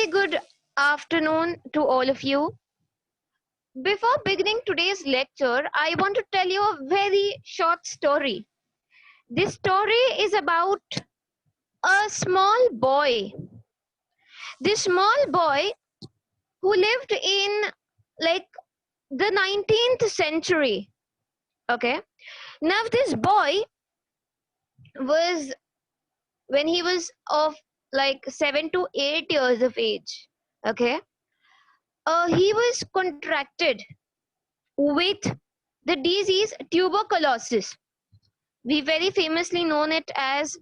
very good afternoon to all of you. Before beginning today's lecture, I want to tell you a very short story. This story is about a small boy. This small boy who lived in like the 19th century. Okay. Now, this boy was when he was of like 7 to 8 years of age. Okay. He was contracted with the disease tuberculosis. We very famously known it as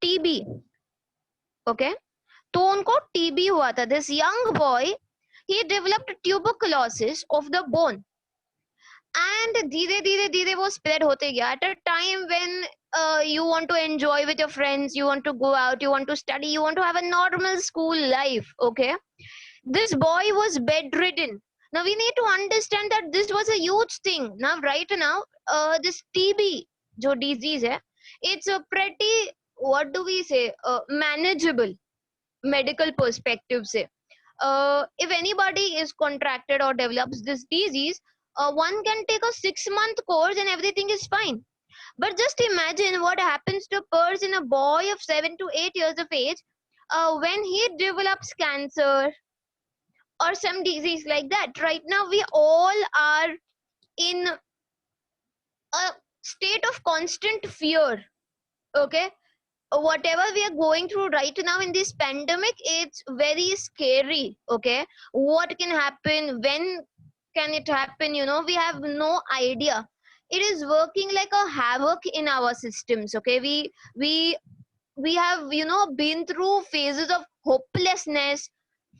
TB. Okay, तो उनको TB हुआ था. This young boy, he developed tuberculosis of the bone, and धीरे धीरे धीरे वो spread होते गया. At a time when you want to enjoy with your friends, you want to go out, you want to study, you want to have a normal school life. Okay, this boy was bedridden. Now we need to understand that this was a huge thing. Now right now, this TB, जो disease है, it's a pretty, what do we say, manageable medical perspective से. If anybody is contracted or develops this disease, one can take a 6-month course and everything is fine. But just imagine what happens to a person, a boy of 7 to 8 years of age, when he develops cancer or some disease like that. Right now, we all are in a state of constant fear. Okay, whatever we are going through right now in this pandemic, it's very scary. Okay, what can happen, when can it happen, we have no idea. It is working like a havoc in our systems. Okay, we have been through phases of hopelessness,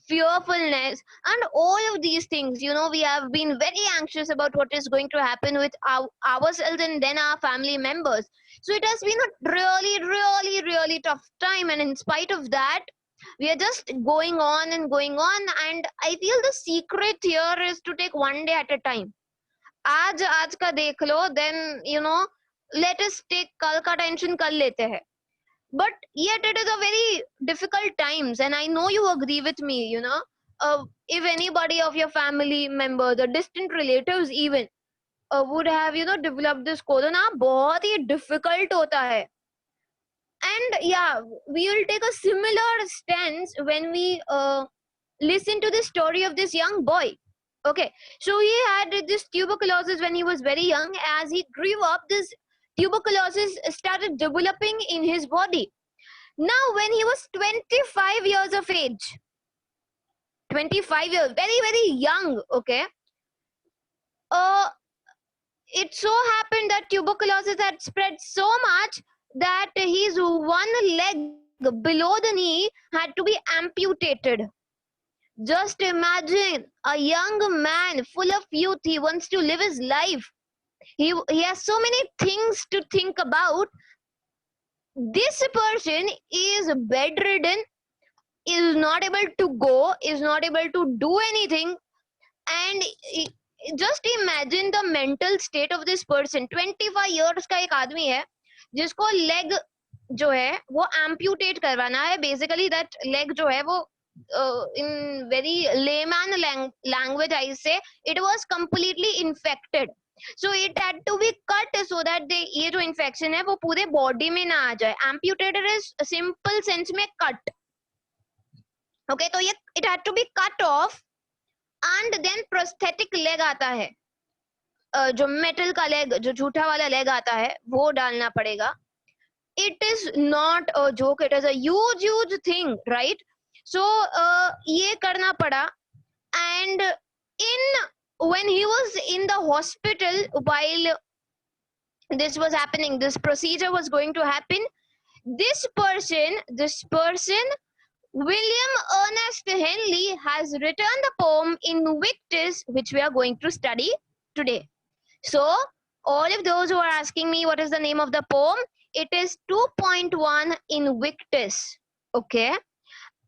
fearfulness, and all of these things. We have been very anxious about what is going to happen with ourselves and then our family members. So it has been a really, really, really tough time, and in spite of that, we are just going on and going on. And I feel the secret here is to take one day at a time. आज का देख लो, then let us take कल का tension कल लेते हैं. But yet it is a very difficult times, and I know you agree with me. If anybody of your family member, the distant relatives even, would have developed this corona, बहुत ही difficult होता है. And yeah, we will take a similar stance when we listen to the story of this young boy. Okay, so he had this tuberculosis when he was very young. As he grew up, this tuberculosis started developing in his body. Now, when he was 25 years of age, 25 years, very, very young, okay, it so happened that tuberculosis had spread so much that his one leg below the knee had to be amputated. Just imagine a young man full of youth. He wants to live his life. He has so many things to think about. This person is bedridden, is not able to go, is not able to do anything. And just imagine the mental state of this person. 25 years का एक आदमी है जिसको leg जो है वो amputate करवाना है. Basically that leg जो है वो in very layman language I say, it was completely infected. So it had to be cut so that ये जो infection है वो पूरे body में ना आ जाए. Amputated is simple sense में cut. Okay, तो ये it had to be cut off, and then prosthetic leg आता है. जो metal का leg, जो झूठा वाला leg आता है वो डालना पड़ेगा. It is not a joke. It is a huge thing, right? So ये करना पड़ा. And when he was in the hospital, while this was happening, this procedure was going to happen, this person, William Ernest Henley, has written the poem Invictus, which we are going to study today. So all of those who are asking me what is the name of the poem, it is 2.1 Invictus. Okay,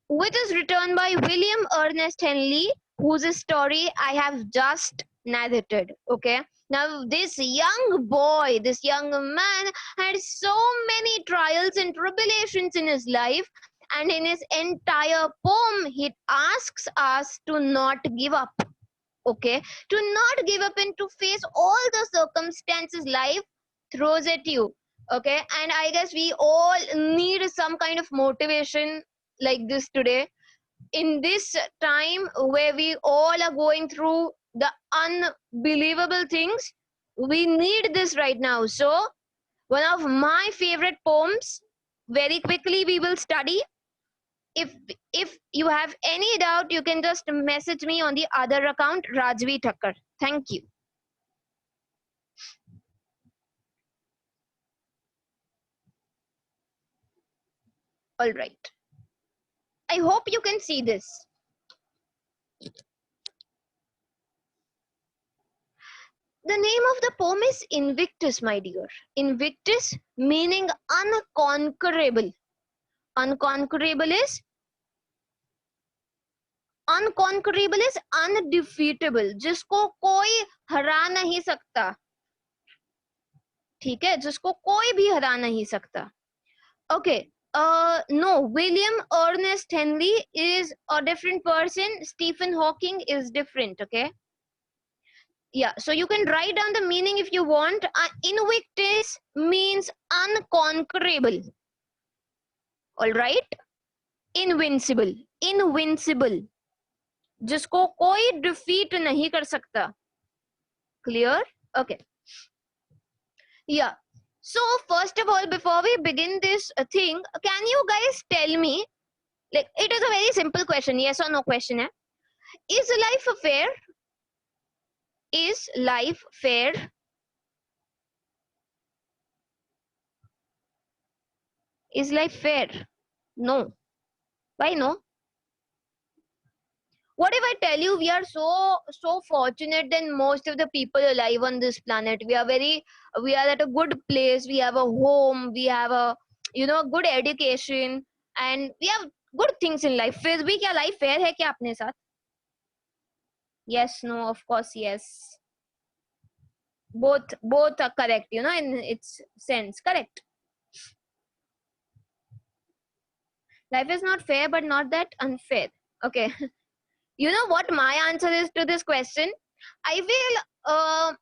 which is written by William Ernest Henley, whose story I have just narrated. Okay, now this young boy, this young man had so many trials and tribulations in his life, and in his entire poem he asks us to not give up. Okay, to not give up and to face all the circumstances life throws at you. Okay, and I guess we all need some kind of motivation like this today, in this time where we all are going through the unbelievable things. We need this right now. So one of my favorite poems, very quickly we will study. If you have any doubt, you can just message me on the other account, Rajvi Thakkar. Thank you. All right, I hope you can see this. The name of the poem is Invictus, my dear. Invictus meaning unconquerable. Unconquerable is undefeatable, जिसको कोई हरा नहीं सकता. ठीक है, जिसको कोई भी हरा नहीं सकता. Okay. No, William Ernest Henley is a different person. Stephen Hawking is different. Okay. Yeah, so you can write down the meaning if you want. Invictus means unconquerable. All right. Invincible. Invincible. जिसको कोई defeat नहीं कर सकता. Clear? Okay. Yeah. So first of all, before we begin this thing, can you guys tell me, like, it is a very simple question, yes or no question. Is life fair? Is life fair? Is life fair? No. Why no? What if I tell you we are so fortunate than most of the people alive on this planet? We are at a good place. We have a home. We have a good education, and we have good things in life. फिर भी क्या life fair है क्या अपने साथ? Yes, no, of course, yes. Both are correct, in its sense. Correct. Life is not fair, but not that unfair. Okay. You know what my answer is to this question? I feel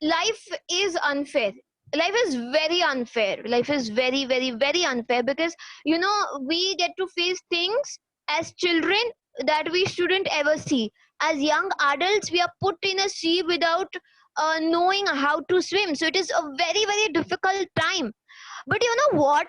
life is unfair. Life is very unfair. Life is very, very, very unfair because, we get to face things as children that we shouldn't ever see. As young adults, we are put in a sea without knowing how to swim. So it is a very, very difficult time. But you know what?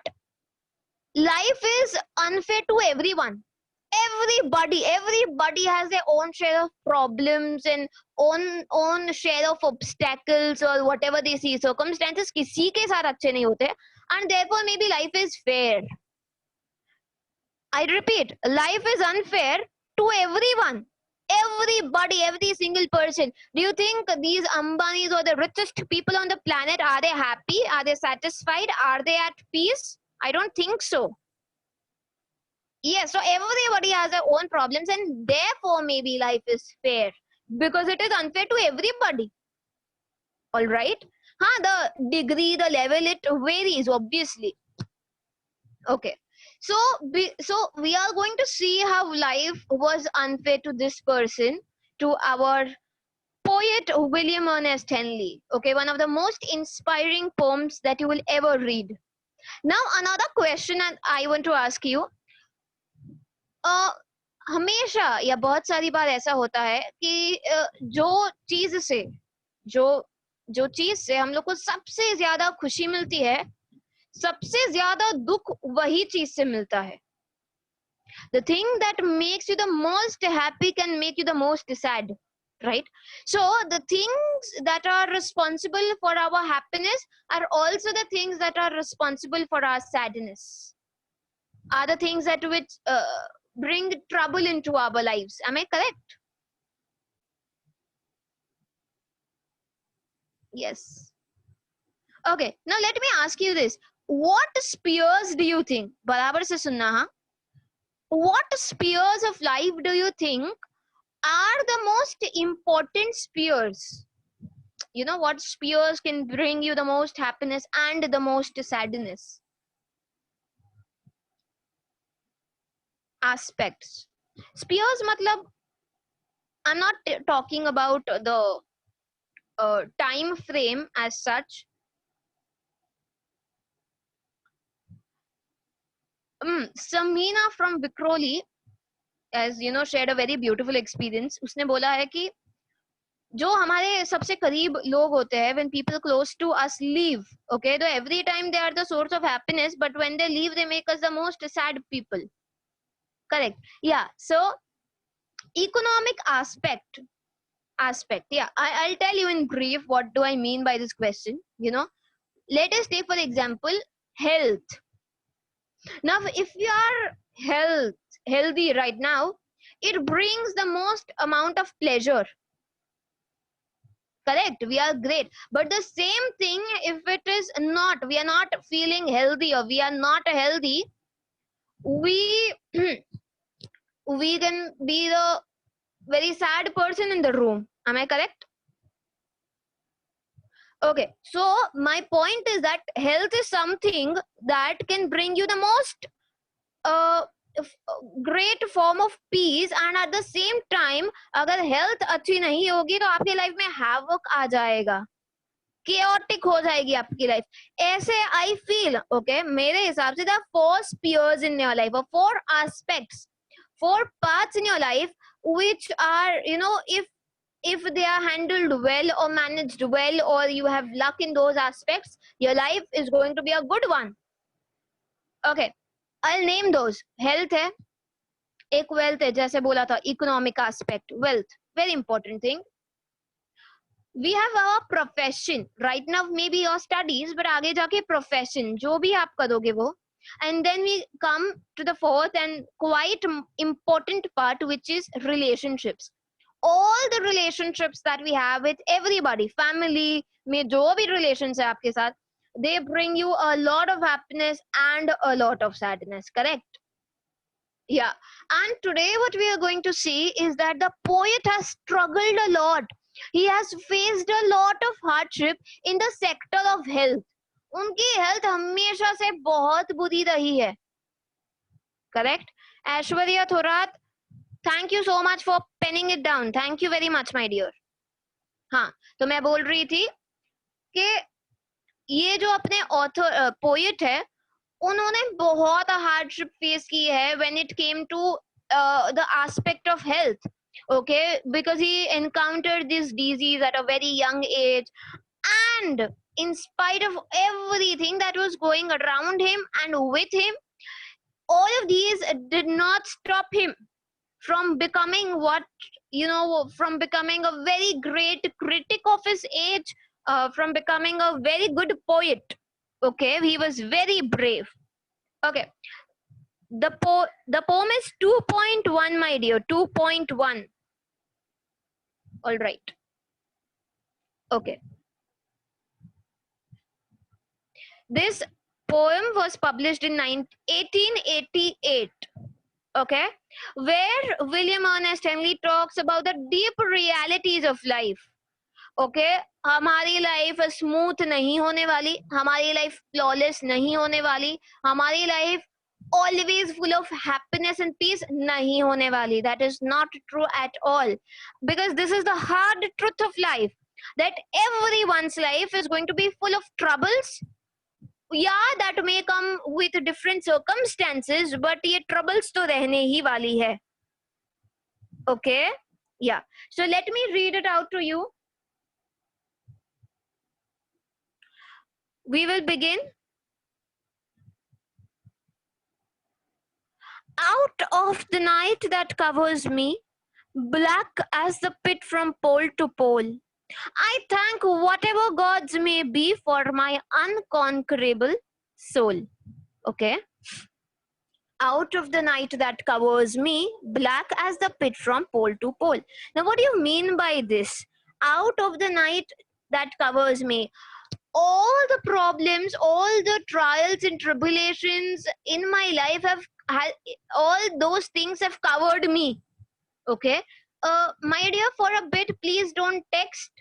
Life is unfair to everyone. Everybody has their own share of problems and own share of obstacles or whatever they see. Circumstances किसी के साथ अच्छे नहीं होते, and therefore maybe life is fair. I repeat, life is unfair to everyone. Everybody, every single person. Do you think these Ambanis or the richest people on the planet, are they happy? Are they satisfied? Are they at peace? I don't think so. Yes, so everybody has their own problems, and therefore maybe life is fair because it is unfair to everybody. All right. The degree, the level, it varies obviously. Okay. So we are going to see how life was unfair to this person, to our poet William Ernest Henley. Okay, one of the most inspiring poems that you will ever read. Now another question I want to ask you. हमेशा या बहुत सारी बार ऐसा होता है कि जो चीज से हम लोग को सबसे ज्यादा खुशी मिलती है, सबसे ज्यादा दुख वही चीज से मिलता है. The thing that makes you the most happy can make you the most sad, right? So the things that are responsible for our happiness are also the things that are responsible for our sadness, are the things that which bring trouble into our lives. Am I correct? Yes. Okay, now let me ask you this. What spheres do you think, barabar se sunna ha, what spheres of life do you think are the most important spheres? You know, what spheres can bring you the most happiness and the most sadness? aspects. Spheres matlab, I'm not talking about the time frame as such. Samina from Vikroli, as you know, shared a very beautiful experience. उसने बोला है कि जो हमारे सबसे करीब लोग होते हैं, when people close to us leave, okay, though every time they are the source of happiness, but when they leave, they make us the most sad people. Correct. Yeah. So economic aspect. Yeah. I'll tell you in brief what do I mean by this question. You know, let us take for example health. Now, if you are healthy right now, it brings the most amount of pleasure. Correct, we are great, but the same thing, if it is not, we are not feeling healthy or we are not healthy, we we can be the very sad person in the room. Am I correct? Okay, so my point is that health is something that can bring you the most great form of peace, and at the same time अगर health अच्छी नहीं होगी तो आपकी life में havoc आ जाएगा, chaotic हो जाएगी आपकी लाइफ. ऐसे I feel, okay, मेरे हिसाब से there are 4 spheres in your life or 4 aspects, 4 parts in your life which are, you know, if they are handled well or managed well, or you have luck in those aspects, your life is going to be a good one. Okay, I'll name those. Health है, एक wealth है, जैसे बोला था economic aspect, wealth, very important thing. We have our profession right now, maybe your studies, but आगे जाके profession जो भी आप करोगे वो. And then we come to the fourth and quite important part, which is relationships. All the relationships that we have with everybody, family में जो भी relations है आपके साथ, they bring you a lot of happiness and a lot of sadness. Correct? Yeah. And today what we are going to see is that the poet has struggled a lot. He has faced a lot of hardship in the sector of health. उनकी health हमेशा से बहुत बुरी रही है. Correct? Aishwarya Thorat, thank you so much for penning it down. Thank you very much, my dear. हाँ, तो मैं बोल रही थी कि ये जो अपने ऑथर पोएट है, उन्होंने बहुत हार्डशिप फेस की है when it came to the aspect of health. Okay, because he encountered this disease at a very young age, and in spite of everything that was going around him and with him, all of these did not stop him from becoming what, you know, from becoming a very great critic of his age, from becoming a very good poet. Okay, he was very brave. Okay, the poem is 2.1, my dear, 2.1. All right. Okay, this poem was published in 1888. Okay, where William Ernest Henley talks about the deep realities of life. Okay, हमारी life smooth नहीं होने वाली, हमारी life flawless नहीं होने वाली, हमारी life always full of happiness and peace nahi hone wali. That is not true at all, because this is the hard truth of life, that everyone's life is going to be full of troubles. Yeah, that may come with different circumstances, but ye troubles to rehne hi wali hai. Okay, yeah, so let me read it out to you. We will begin. Out of the night that covers me, black as the pit from pole to pole, I thank whatever gods may be for my unconquerable soul. Okay. Out of the night that covers me, black as the pit from pole to pole. Now, what do you mean by this? Out of the night that covers me, all the problems, all the trials and tribulations in my life have all those things have covered me. Okay, my dear, for a bit please don't text.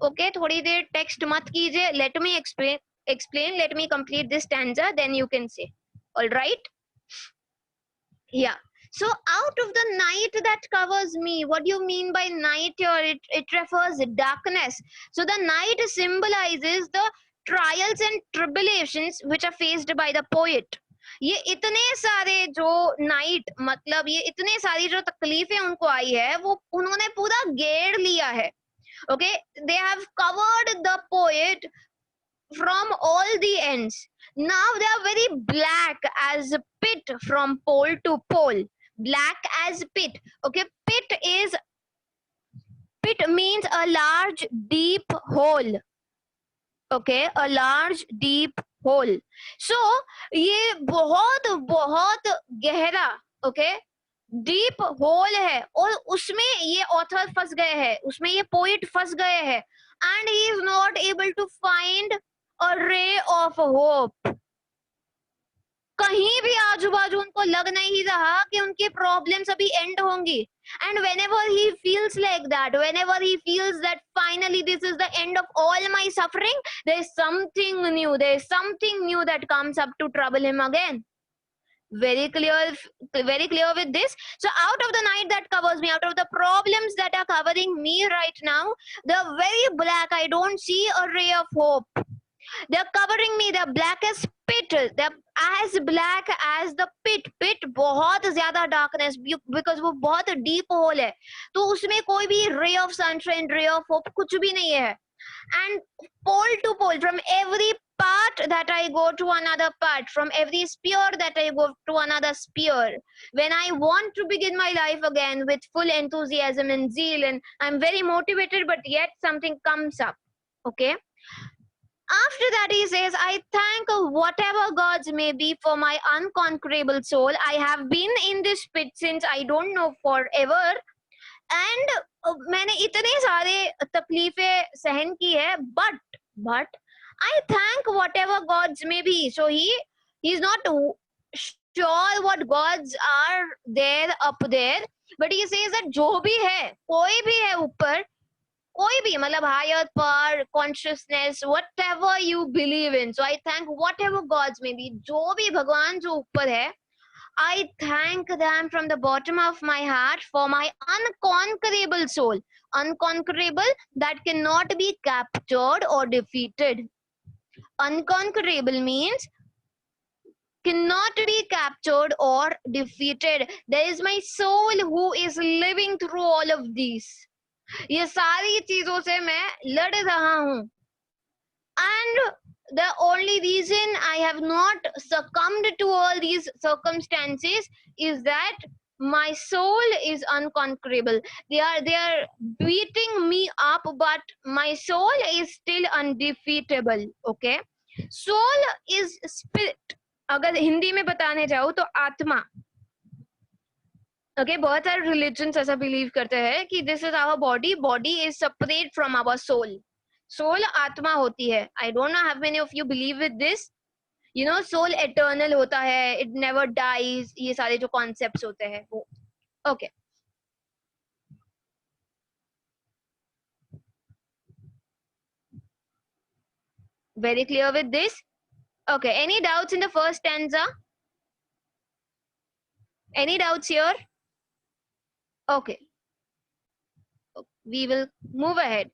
Okay, थोड़ी देर text मत कीजिए. Let me explain, let me complete this stanza, then you can say. All right. Yeah. So out of the night that covers me, what do you mean by night here? It refers to darkness. So the night symbolizes the trials and tribulations which are faced by the poet. ये इतने सारे जो night मतलब ये इतने सारी जो तकलीफें उनको आई है वो उन्होंने पूरा घेर लिया है. Okay, they have covered the poet from all the ends. Now they are very black as pit from pole to pole. Black as pit. Okay, pit means a large deep hole. Okay, a large deep hole. So ये बहुत बहुत गहरा okay deep whole है और उसमें ये author फंस गए हैं, उसमें ये पोइट फंस गए हैं and he is not able to find a ray of hope. कहीं भी आजू बाजू उनको लग नहीं रहा कि उनकी प्रॉब्लम्स अभी एंड होंगी. And whenever he feels like that, whenever he feels that finally this is the end of all my suffering, there is something new, there is something new that comes up to trouble him again. Very clear with this. So out of the night that covers me, out of the problems that are covering me right now, they're very black. I don't see a ray of hope. They're covering me, they're black as pit, they're as black as the pit. Pit बहुत ज्यादा darkness because वो बहुत deep hole है, तो उसमें कोई भी ray of sunshine, ray of hope कुछ भी नहीं है. And pole to pole, from every part that I go to another part, from every spear that I go to another spear, when I want to begin my life again with full enthusiasm and zeal, and I'm very motivated, but yet something comes up. Okay. After that, he says, I thank whatever gods may be for my unconquerable soul. I have been in this pit since I don't know forever. And मैंने इतने सारे तकलीफें सहन की है, but I thank whatever gods may be. So he's not sure what gods are there up there, but he says that जो भी है, कोई भी है ऊपर, कोई भी मतलब higher power, consciousness, whatever you believe in. So I thank whatever gods may be, जो भी भगवान जो ऊपर है, I thank them from the bottom of my heart for my unconquerable soul. Unconquerable, that cannot be captured or defeated. Unconquerable means cannot be captured or defeated. There is my soul who is living through all of these. ये सारी चीजों से मैं लड़ रहा हूं. And the only reason I have not succumbed to all these circumstances is that my soul is unconquerable. They are beating me up, but my soul is still undefeatable. Okay, soul is spirit. अगर हिंदी में बताने जाऊँ तो आत्मा. Okay, बहुत सारे religions ऐसा believe करते हैं कि this is our body. Body is separate from our soul. Soul आत्मा होती है. I don't know how many of you believe with this. You know, soul eternal होता है, it never dies. ये सारे जो concepts होते हैं वो. Okay. Very clear with this? Okay. Any doubts in the first stanza? Any doubts here? Okay. We will move ahead.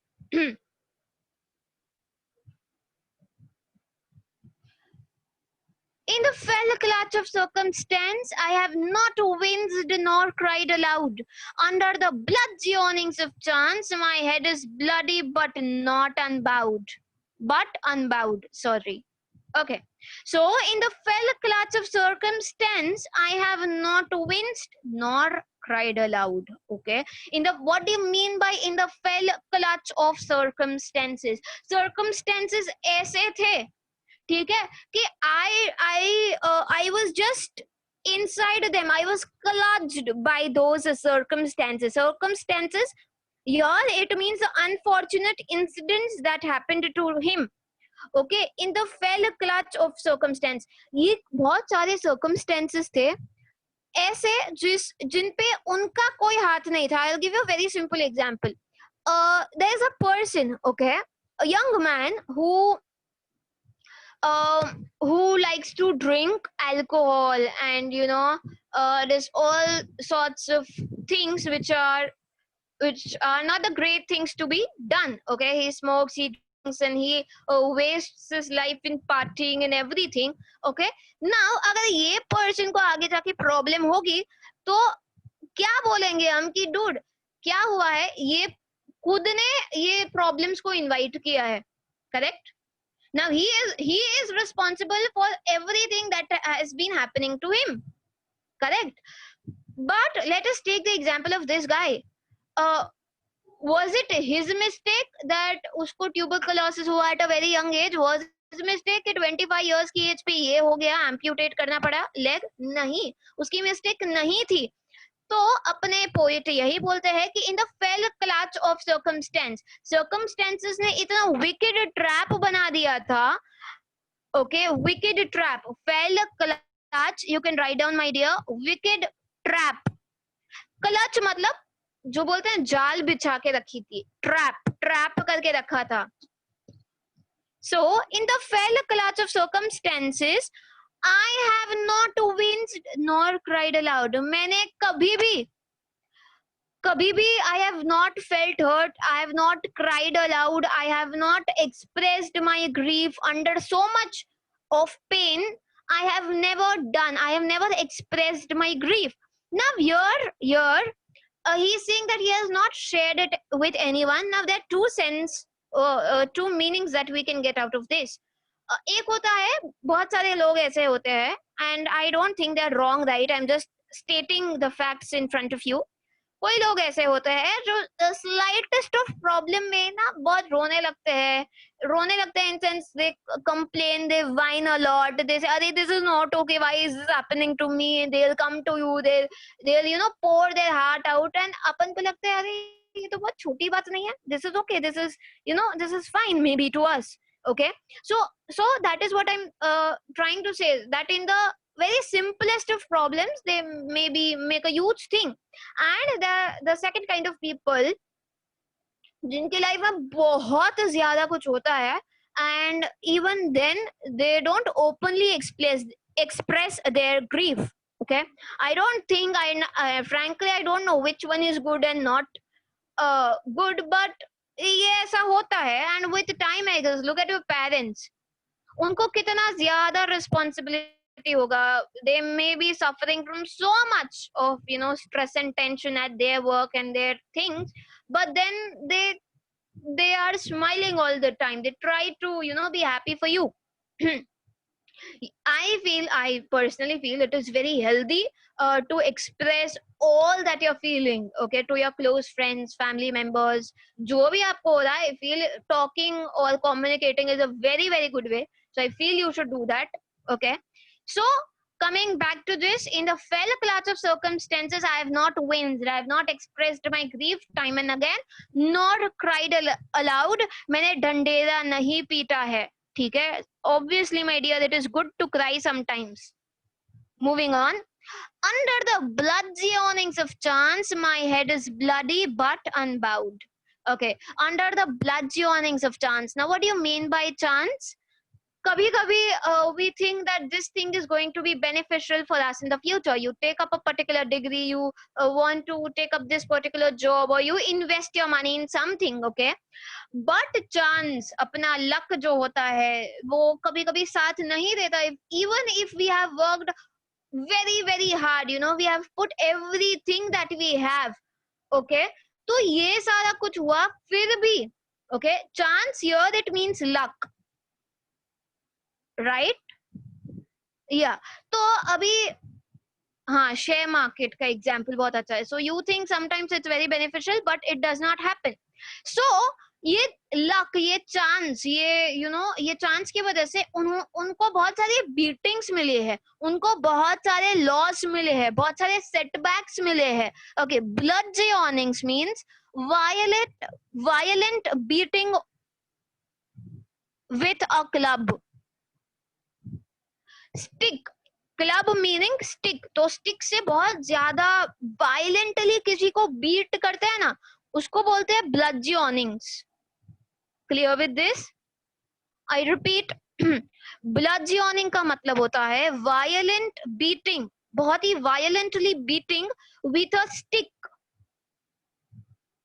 In the fell clutch of circumstance, I have not winced nor cried aloud. Under the blood's yawnings of chance, my head is bloody but not unbowed. But unbowed, sorry. Okay. So, in the fell clutch of circumstance, I have not winced nor cried aloud. Okay. In the, what do you mean by in the fell clutch of circumstances? Circumstances ऐसे थे, ठीक है, कि I was just inside them. I was clutched by those circumstances. Circumstances here it means the unfortunate incidents that happened to him. Okay, in the fell clutch of circumstance, ये बहुत सारे circumstances थे ऐसे जिन पे उनका कोई हाथ नहीं था. I'll give you a very simple example. There is a person, okay, a young man who likes to drink alcohol and there's all sorts of things which are not the great things to be done. Okay, he smokes, he drinks, and he wastes his life in partying and everything. Okay, now अगर ये person को आगे जाके problem होगी तो क्या बोलेंगे हम कि dude क्या हुआ है, ये खुद ने ये problems को invite किया है, correct? Now he is responsible for everything that has been happening to him, correct? But let us take the example of this guy. Was it his mistake that उसको tuberculosis हुआ at a very young age? Was it his mistake कि 25 years की as पे ये हो गया, amputate करना पड़ा leg? नहीं, उसकी mistake नहीं थी. तो अपने पोएट यही बोलते हैं कि in the fail clutch of circumstances ने इतना wicked trap बना दिया था. Okay, wicked trap, fail clutch, you can write down my dear, wicked trap. Clutch मतलब जो बोलते हैं जाल बिछा के रखी थी, ट्रैप करके रखा था. So in the fell clutch of circumstances, I have not winced nor cried aloud. मैंने कभी भी I have not felt hurt, I have not cried aloud, I have not expressed my grief under so much of pain. I have never expressed my grief. Now here he's saying that he has not shared it with anyone. Now there are two meanings that we can get out of this. एक होता है, बहुत सारे लोग ऐसे होते हैं, and I don't think they are wrong, right? I'm just stating the facts in front of you. कोई लोग ऐसे होते हैं जो स्लाइटेस्ट ऑफ प्रॉब्लम में ना बहुत रोने लगते हैं in sense they complain, they whine a lot, they say अरे this is not okay, why is this happening to me, they will come to you, they will you know pour their heart out, and अपन को लगता है अरे ये तो बहुत छोटी बात नहीं है, this is okay, this is you know this is fine maybe to us. Okay, so that is what I'm trying to say, that in the very simplest of problems they maybe make a huge thing. And the second kind of people जिनके life में बहुत ज्यादा कुछ होता है, and even then they don't openly express their grief. Okay, I don't think frankly I don't know which one is good and not good, but ये ऐसा होता है. And with time I guess, look at your parents, उनको कितना ज्यादा responsibility होगा. They may be suffering from so much of stress and tension at their work and their things, but then they are smiling all the time. They try to be happy for you. I personally feel it is very healthy to express all that you're feeling, okay, to your close friends, family members. जो भी आपको हो रहा है, I feel talking or communicating is a very, very good way. So I feel you should do that. Okay. So coming back to this, in the fell clutch of circumstances, I have not winced, I have not expressed my grief time and again, nor cried aloud. मैंने डंडेरा नहीं पीटा है. ठीक है, obviously my dear, it is good to cry sometimes. Moving on. Under the bloody awnings of chance, my head is bloody but unbowed. Okay, under the bloody awnings of chance. Now what do you mean by chance? कभी कभी we think that this thing is going to be beneficial for us in the future. You take up a particular degree, you want to take up this particular job, or you invest your money in something. Okay, but chance, अपना luck जो होता है वो कभी कभी साथ नहीं देता. Even if we have worked very, very hard, we have put everything that we have. Okay, तो ये सारा कुछ हुआ फिर भी, okay, chance here that means luck, right? Yeah. तो अभी हाँ, शेयर मार्केट का एग्जाम्पल बहुत अच्छा है. So you think sometimes it's very beneficial but it does not happen. So ये लक, ये चांस, ये चांस की वजह से उनको बहुत सारी बीटिंग्स मिली है, उनको बहुत सारे लॉस मिले हैं, बहुत सारे सेटबैक्स मिले हैं. Okay, bludgeonings means violent beating with a club. Stick, club meaning stick, तो स्टिक से बहुत ज्यादा वायलेंटली किसी को बीट करते हैं ना, उसको बोलते हैं bludgeonings. Clear with this? I repeat, bludgeoning का मतलब होता है वायलेंट बीटिंग बहुत ही violently beating with a stick.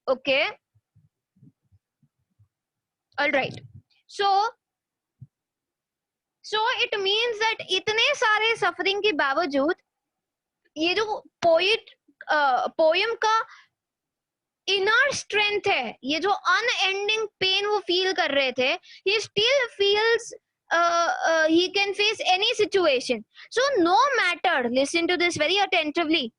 Okay, all right. So it means that इतने सारे suffering के बावजूद ये जो पोएम का इनर स्ट्रेंथ है, ये जो अनएंडिंग पेन वो फील कर रहे थे, he still feels he can face any situation. So no matter, listen to this very attentively,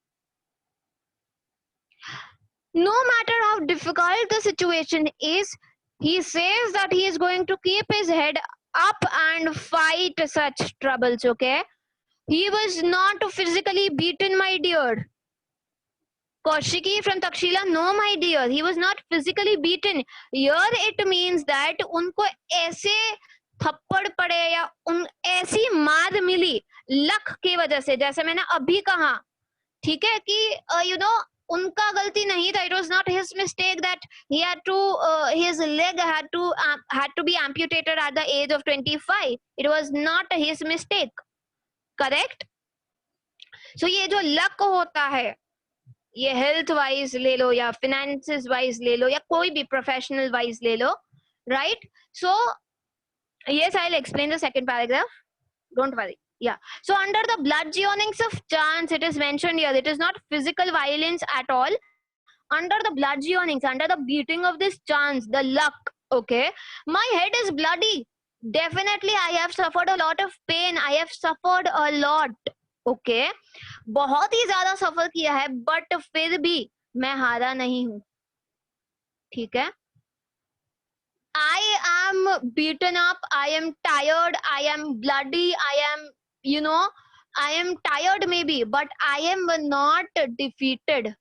no matter how difficult the situation is, he says that he is going to keep his head up and fight such troubles. Okay, he was not physically beaten, my dear. Kaushiki from Takshila, no my dear, he was not physically beaten. Here it means that उनको ऐसे थप्पड़ पड़े या उन ऐसी मार मिली luck की वजह से, जैसे मैंने अभी कहा, ठीक है, कि you know उनका गलती नहीं था. It was not his mistake that he had to his leg had to be amputated at the age of 25. It was not his mistake. Correct? So ये जो लक होता है, ये हेल्थ वाइज ले लो या फिनेंसेस वाइज ले लो या कोई भी प्रोफेशनल वाइज ले लो, right? So yes, I'll explain the second paragraph, don't worry. Yeah, so under the bludgeonings of chance, it is mentioned here, it is not physical violence at all. Under the bludgeonings, under the beating of this chance, the luck, okay, my head is bloody. Definitely I have suffered a lot of pain, I have suffered a lot. Okay, बहुत ही ज्यादा सफर किया है, but फिर भी मैं हारा नहीं हूं. ठीक है, I am beaten up, I am tired, I am bloody, I am, you know, I am tired maybe, but I am not defeated.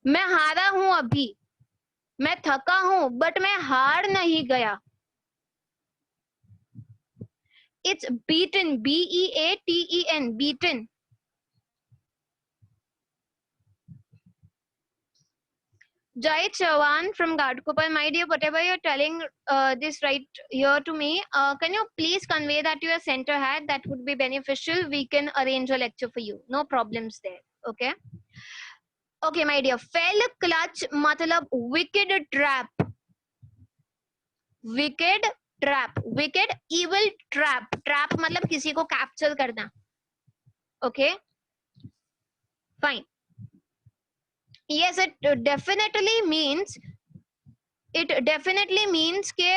मैं हारा हूं अभी, मैं थका हूं, बट मैं हार नहीं गया. It's beaten, beaten, beaten. Jai Chavan from Ghatkopar, my dear, whatever you're telling this right here to me, can you please convey that to your center head? That would be beneficial. We can arrange a lecture for you. No problems there. Okay. Okay, my dear. Fell clutch matlab wicked trap. Wicked trap. Wicked evil trap. Trap matlab किसी को capture करना. Okay. Fine. Yes, it definitely means कि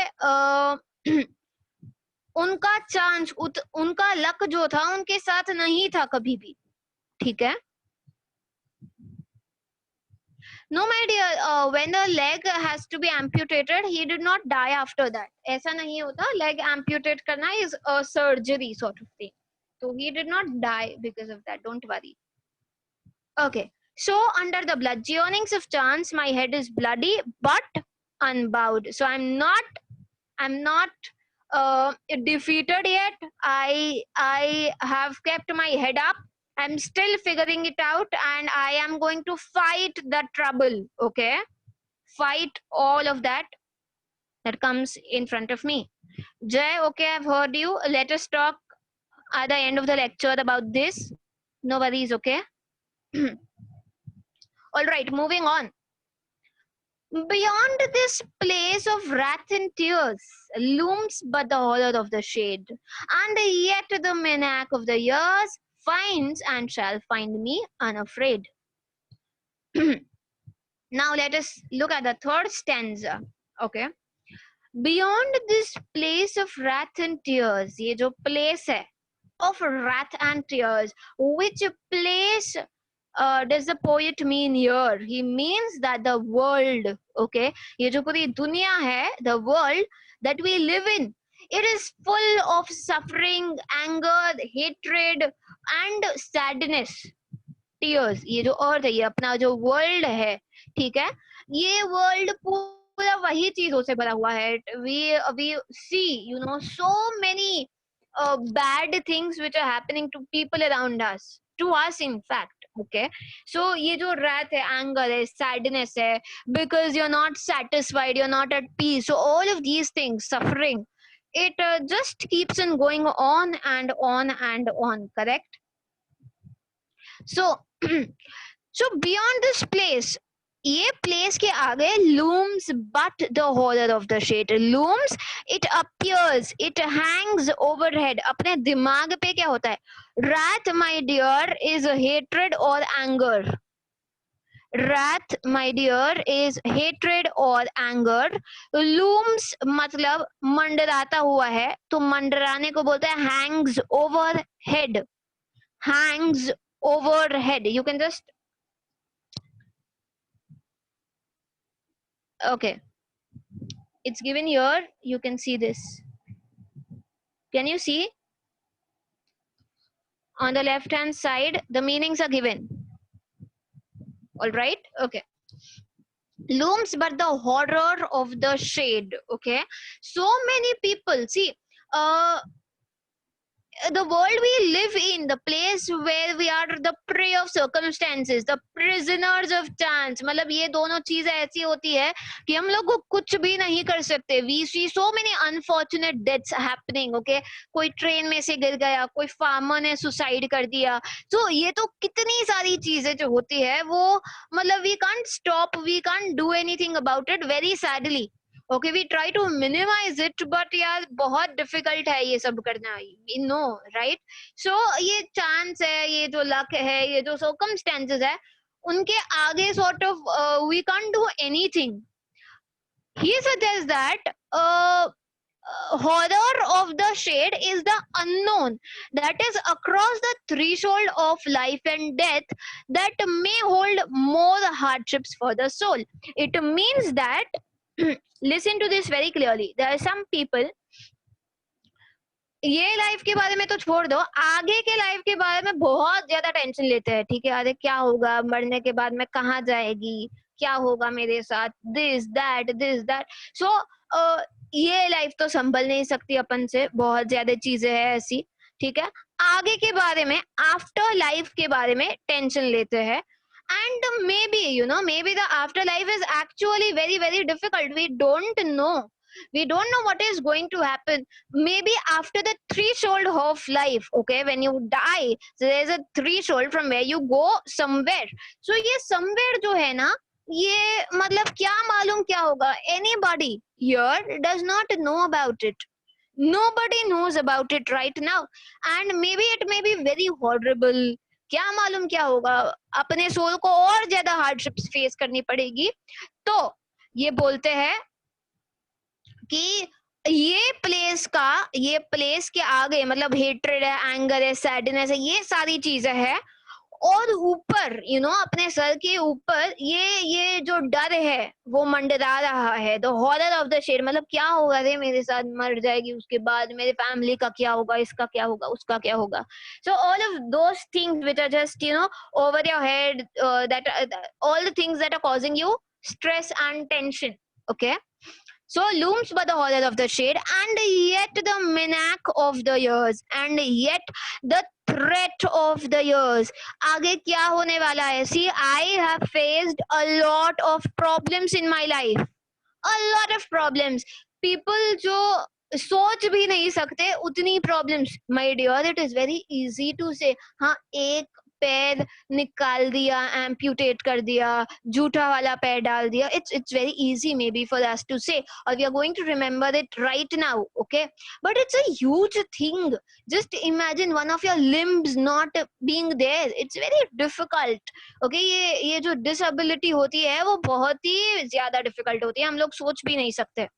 उनका chance, उनका luck जो था उनके साथ नहीं था कभी भी. ठीक है. No, my dear, when the leg has to be amputated, he did not die after that. ऐसा नहीं होता. Leg amputate करना is a surgery sort of thing. So he did not die because of that. Don't worry. Okay. So under the bludgeonings of chance, my head is bloody but unbowed. So I'm not defeated yet. I have kept my head up. I'm still figuring it out, and I am going to fight the trouble. Okay, fight all of that comes in front of me. Jay, okay, I've heard you. Let us talk at the end of the lecture about this. No worries, okay? All right, moving on. Beyond this place of wrath and tears looms but the horror of the shade, and yet the maniac of the years finds and shall find me unafraid. Now let us look at the third stanza. Okay. Beyond this place of wrath and tears, ये जो place है of wrath and tears, which place does the poet mean here? He means that the world, okay, ये जो पूरी दुनिया है, the world that we live in, it is full of suffering, anger, hatred and sadness. Tears, ये जो earth है, ये अपना जो world है, ठीक है, ये world पूरा वही चीजों से भरा हुआ है. We see, you know, so many bad things which are happening to people around us, to us in fact. Okay, so ये जो wrath है, anger है, sadness है, because you're not satisfied, you're not at peace, so all of these things, suffering, it just keeps on going on and on and on. Correct? So so beyond this place, ये place के आगे looms but the horror of the shade. Looms, it appears, it hangs overhead. अपने दिमाग पे क्या होता है? Wrath, my dear, is hatred or anger. Wrath, my dear, is hatred or anger. Looms मतलब मंडराता हुआ है, तो मंडराने को बोलते हैं hangs over head. Hangs over head. You can just, okay, it's given here. You can see this. Can you see? On the left hand side, the meanings are given. All right, okay. Looms but the horror of the shade. Okay, so many people see, the world we live in, the place where we are the prey of circumstances, the prisoners of chance. मतलब ये दोनों चीजें ऐसी होती है कि हम लोग को कुछ भी नहीं कर सकते. We see so many unfortunate deaths happening. Okay, कोई ट्रेन में से गिर गया, कोई फार्मर ने सुसाइड कर दिया. तो ये तो कितनी सारी चीजें जो होती है वो मतलब we can't stop, we can't do anything about it. Very sadly. Okay we try to minimize it, but यार बहुत डिफिकल्ट है ये सब करना. No right. सो ये चांस है, ये जो लक है, ये जो सर्कमस्टेंसेस है, उनके आगे sort of we can't do anything. He suggests that horror of the shade is the unknown that is across the threshold of life and death that may hold more hardships for the soul. It means that listen to this very clearly. There are some people, ये life के बारे में तो छोड़ दो, आगे के life के बारे में बहुत ज्यादा टेंशन लेते हैं. ठीक है, अरे क्या होगा मरने के बाद, मैं कहाँ जाएगी, क्या होगा मेरे साथ, दिस दैट. सो ये लाइफ तो संभल नहीं सकती अपन से, बहुत ज्यादा चीजें हैं ऐसी. ठीक है, आगे के बारे में, आफ्टर लाइफ के बारे में टेंशन लेते हैं. And maybe the afterlife is actually very, very difficult. We don't know. We don't know what is going to happen. Maybe after the threshold of life, okay, when you die, so there's a threshold from where you go somewhere. So ये somewhere जो है ना, ये मतलब क्या मालूम क्या होगा. Anybody here does not know about it. Nobody knows about it right now. And maybe it may be very horrible. क्या मालूम क्या होगा, अपने सोल को और ज्यादा हार्डशिप्स फेस करनी पड़ेगी. तो ये बोलते हैं कि ये प्लेस के आगे मतलब हेट्रेड है, एंगर है, सैडनेस है, ये सारी चीजें है. और ऊपर अपने सर के ऊपर ये जो डर है वो मंडरा रहा है. The horror of the shade मतलब क्या होगा रे मेरे साथ, मर जाएगी उसके बाद मेरे फैमिली का क्या होगा, इसका क्या होगा, उसका क्या होगा. So all of those things which are just over your head, that all the things that are causing you stress and tension. Okay, so looms but the horror of the shade, and yet the menace of the years, and yet the threat of the years. आगे क्या होने वाला है? See, I have faced a lot of problems in my life. A lot of problems. People जो सोच भी नहीं सकते उतनी problems. My dear, it is very easy to say, हाँ एक पैर निकाल दिया, एम्प्यूटेट कर दिया, जूठा वाला पैर डाल दिया. It's very easy maybe for us to say, or we are going to remember it right now. Okay, but it's a huge thing. Just imagine one of your limbs not being there. It's very difficult. Okay, ये जो disability होती है वो बहुत ही ज्यादा difficult होती है, हम लोग सोच भी नहीं सकते.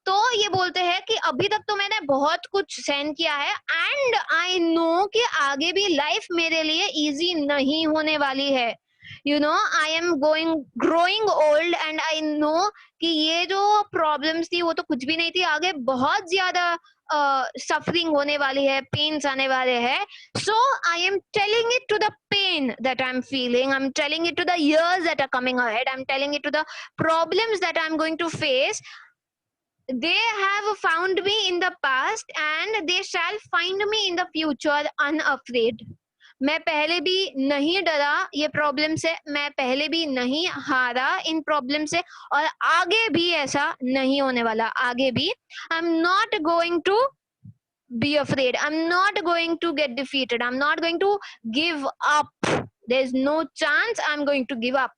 तो ये बोलते हैं कि अभी तक तो मैंने बहुत कुछ सहन किया है, एंड आई नो कि आगे भी लाइफ मेरे लिए इजी नहीं होने वाली है. I am growing old, and I know कि ये जो प्रॉब्लम्स थी वो तो कुछ भी नहीं थी, आगे बहुत ज्यादा सफरिंग होने वाली है, पेन्स आने वाले हैं. So I am telling it to the pain that I am feeling, I am telling it to the years that are coming ahead, I'm telling it to the problems that I'm going to face. They have found me in the past and they shall find me in the future unafraid. मैं पहले भी नहीं डरा ये problem से, मैं पहले भी नहीं हारा इन प्रॉब्लम से, और आगे भी ऐसा नहीं होने वाला. आगे भी I'm not going to be afraid, I'm not going to get defeated, I'm not going to give up. There's no chance I'm going to give up.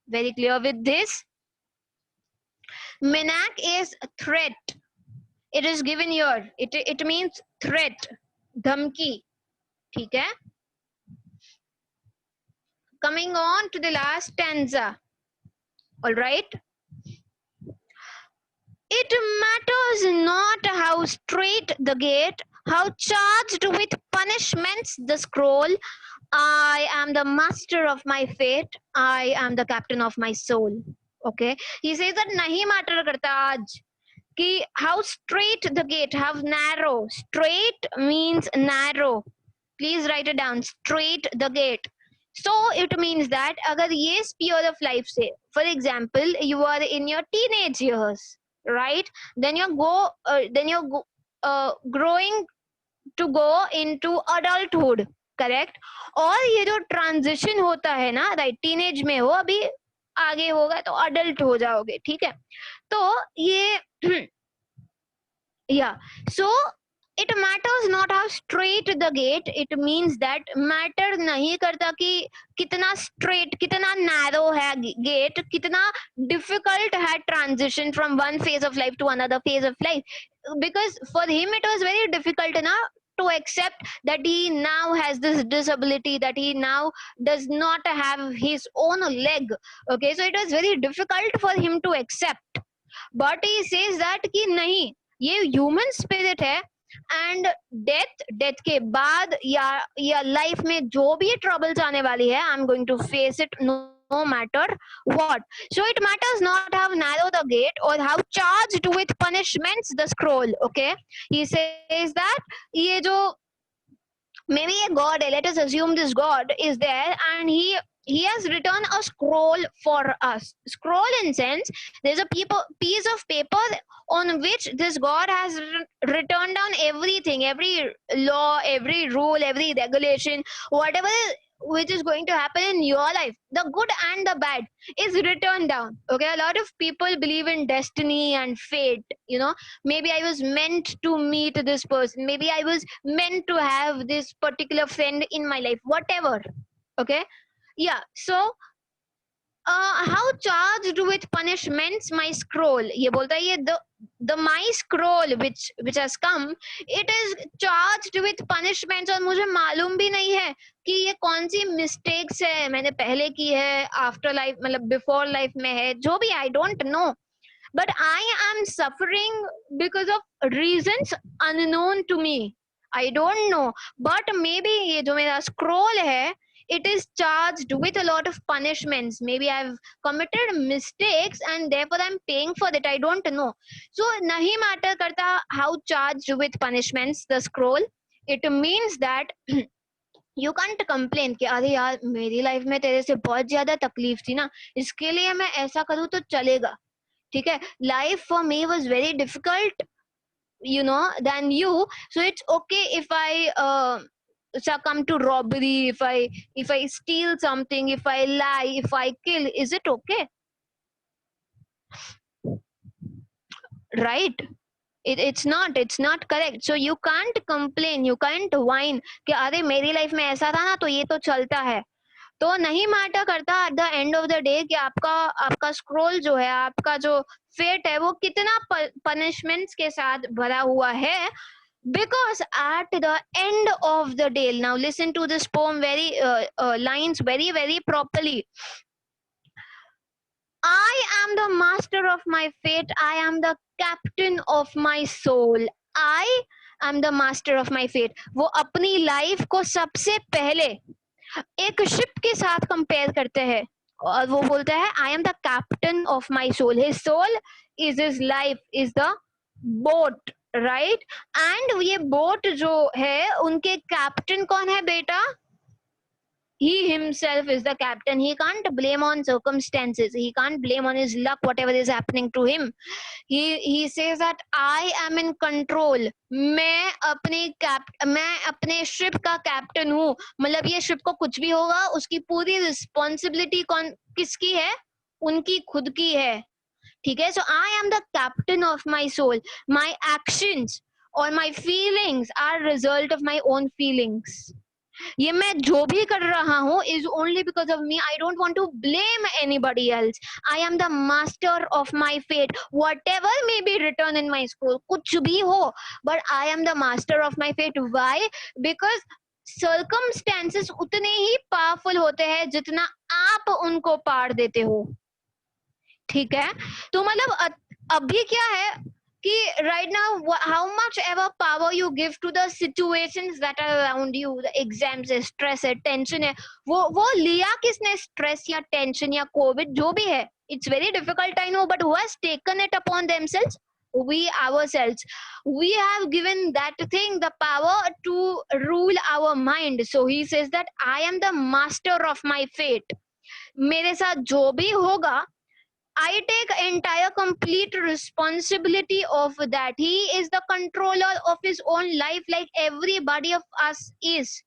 Very clear with this. Menak is threat. It is given here. It means threat, dhamki. ठीक है? Coming on to the last stanza. All right. It matters not how straight the gate, how charged with punishments the scroll. I am the master of my fate. I am the captain of my soul. Okay. He says that nahi matter karta aaj कि how straight the gate, how narrow. Straight means narrow. Please write it down. Straight the gate. So it means that अगर ये sphere of life से, for example, you are in your teenage years, right? Then you're growing to go into adulthood, correct? और ये जो transition होता है ना, right? Teenage में हो, अभी आगे होगा तो adult हो जाओगे, ठीक है? तो ये yeah, so it matters not how straight the gate. It means that matter नहीं करता कि कितना straight, कितना narrow है gate, कितना difficult है transition from one phase of life to another phase of life. Because for him it was very difficult na, to accept that he now has this disability, that he now does not have his own leg. Okay, so it was very difficult for him to accept. But he says that कि नहीं, ये human spirit है and death के बाद या life में जो भी ट्रबल्स आने वाली है I am going to face it no matter what. So it matters not how narrow the gate or how charged with punishments the scroll. Okay, he says that ये जो maybe a god, let us assume this god is there and he has written a scroll for us. Scroll in sense, there's a piece of paper on which this god has written down everything, every law, every rule, every regulation, whatever which is going to happen in your life, the good and the bad is written down. Okay, a lot of people believe in destiny and fate, you know, maybe I was meant to meet this person, maybe I was meant to have this particular friend in my life, whatever. Okay, yeah, so how charged with punishments my scroll, ये बोलता है ये the my scroll which has come, it is charged with punishments. और मुझे मालूम भी नहीं है कि ये कौन सी mistakes है मैंने पहले की है, after life मतलब before life में है, जो भी I don't know, but I am suffering because of reasons unknown to me. I don't know, but maybe ये जो मेरा scroll है, it is charged with a lot of punishments. Maybe I've committed mistakes and therefore I'm paying for it. I don't know. So nahi matter karta how charged with punishments the scroll. It means that you can't complain कि अरे यार मेरी life में तेरे से बहुत ज्यादा तकलीफ थी ना, इसके लिए मैं ऐसा करूँ तो चलेगा, ठीक है? Life for me was very difficult, you know, than you, so it's okay if I succumb to robbery, if I steal something, if I lie, if I kill, is it okay? Right? It's not correct. So you can't complain, you can't whine कि अरे मेरी life में ऐसा था ना तो ये तो चलता है. तो नहीं मैटर करता at the end of the day कि आपका स्क्रोल जो है, आपका जो फेट है वो कितना पनिशमेंट्स के साथ भरा हुआ है. Because at the end of the day, now listen to this poem very lines very properly. I am the master of my fate. I am the captain of my soul. I am the master of my fate. वो अपनी life को सबसे पहले एक ship के साथ compare करते हैं और वो बोलता है I am the captain of my soul. His soul is his life, is the boat, right? And ये बोट जो है उनके कैप्टन कौन है बेटा? He himself is the captain. He can't blame on circumstances, he can't blame on his luck whatever is happening to him. He says that I am in control. मैं अपने ship का captain हूँ. मतलब ये ship को कुछ भी होगा उसकी पूरी रिस्पॉन्सिबिलिटी किसकी है? उनकी खुद की है, ठीक है? So I am the captain of my soul. My actions or my feelings are result of my own feelings. ये मैं जो भी कर रहा हूँ is only because of me. I don't want to blame anybody else. I am the master of my fate. Whatever may be written in my scroll, कुछ भी हो, but I am the master of my fate. Why? Because circumstances उतने ही powerful होते हैं जितना आप उनको पार देते हो. ठीक है, तो मतलब अभी क्या है कि right now how much ever power you give to the situations that are around you, the exams है, stress है, tension है, वो लिया किसने stress या tension या covid जो भी है, it's very difficult I know, but who has taken it upon themselves? We ourselves. We have given that thing the power to rule our mind. So he says that I am the master of my fate. मेरे साथ जो भी होगा, I take entire complete responsibility of that. He is the controller of his own life like everybody of us is.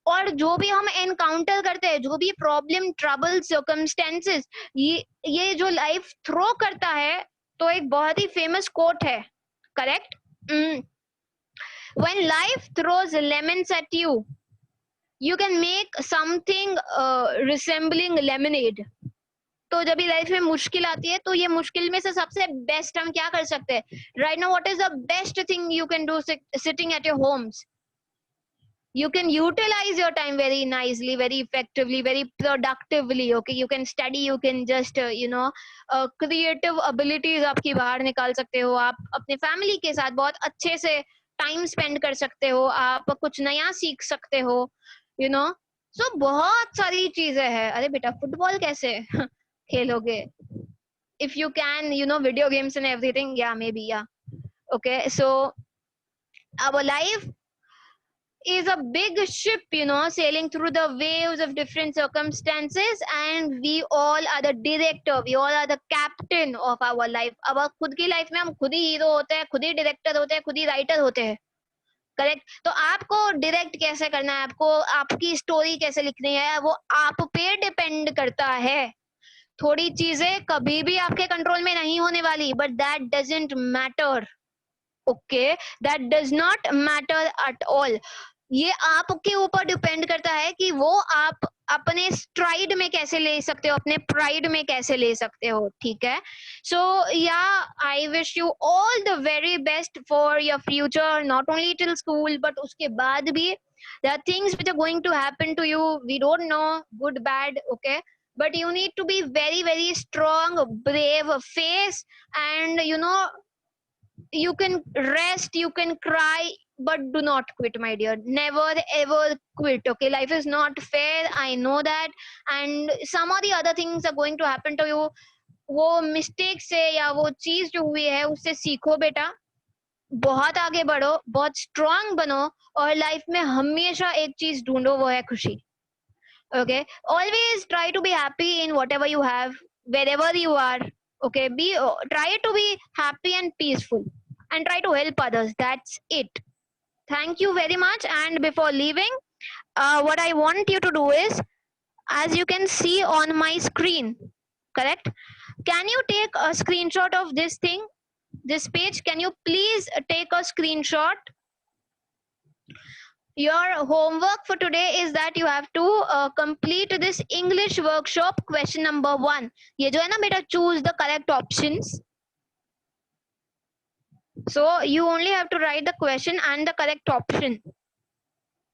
और जो भी हम encounter करते हैं, जो भी प्रॉब्लम, ट्रबल, सर्कमस्टेंसेस ये जो लाइफ थ्रो करता है, तो एक बहुत ही फेमस कोट है, correct? When life throws lemons at you, you can make something resembling lemonade. तो जब भी लाइफ में मुश्किल आती है, तो ये मुश्किल में से सबसे बेस्ट हम क्या कर सकते हैं? Right now what is the best thing you can do sitting at your homes? You can utilize your time very nicely, very effectively, very productively. Okay, you can study, you can just creative abilities आपकी बाहर निकाल सकते हो. आप अपने family के साथ बहुत अच्छे से टाइम स्पेंड कर सकते हो, आप कुछ नया सीख सकते हो, यू नो. सो बहुत सारी चीजें हैं. अरे बेटा, फुटबॉल कैसे खेलोगे? If you can, video games and everything, yeah, maybe, yeah. Okay, so our life is a big ship, sailing through the waves of different circumstances, and we all are the director, we all are the captain of our life. अब खुद की life में हम खुद ही hero होते हैं, खुद ही director होते हैं, खुद ही राइटर होते हैं, करेक्ट? तो आपको डायरेक्ट कैसे करना है, आपको आपकी स्टोरी कैसे लिखनी है, वो आप पे डिपेंड करता है. थोड़ी चीजें कभी भी आपके कंट्रोल में नहीं होने वाली, but that doesn't matter. Okay, that does not matter at all. ये आपके ऊपर डिपेंड करता है कि वो आप अपने स्ट्राइड में कैसे ले सकते हो, अपने प्राइड में कैसे ले सकते हो. ठीक है, सो या I wish you all the very best for your future, not only till school but उसके बाद भी. There are things which are going to happen to you, we don't know, good, bad, okay, but you need to be very, very strong, brave, face, and you can rest, you can cry, but do not quit, my dear. Never ever quit. Okay, life is not fair, I know that, and some of the other things are going to happen to you. वो mistake से या वो चीज जो हुई है उससे सीखो बेटा, बहुत आगे बढ़ो, बहुत स्ट्रांग बनो, और लाइफ में हमेशा एक चीज ढूंढो, वो है खुशी. Okay, always try to be happy in whatever you have, wherever you are. Okay, try to be happy and peaceful, and try to help others. That's it. Thank you very much. And before leaving, what I want you to do is, as you can see on my screen, correct, can you take a screenshot of this thing, this page? Can you please take a screenshot? Your homework for today is that you have to complete this English workshop question number 1. ये जो है ना बेटा, choose the correct options. So you only have to write the question and the correct option.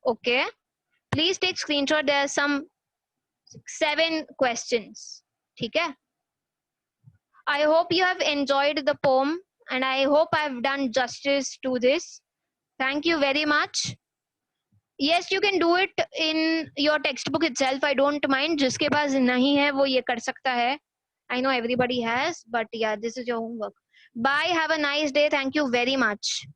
Okay, please take screenshot. There are some 7 questions. ठीक है? I hope you have enjoyed the poem, and I hope I've done justice to this. Thank you very much. Yes, you can do it in your textbook itself. I don't mind. जिसके पास नहीं है वो ये कर सकता है. I know everybody has, but yeah, this is your homework. Bye. Have a nice day. Thank you very much.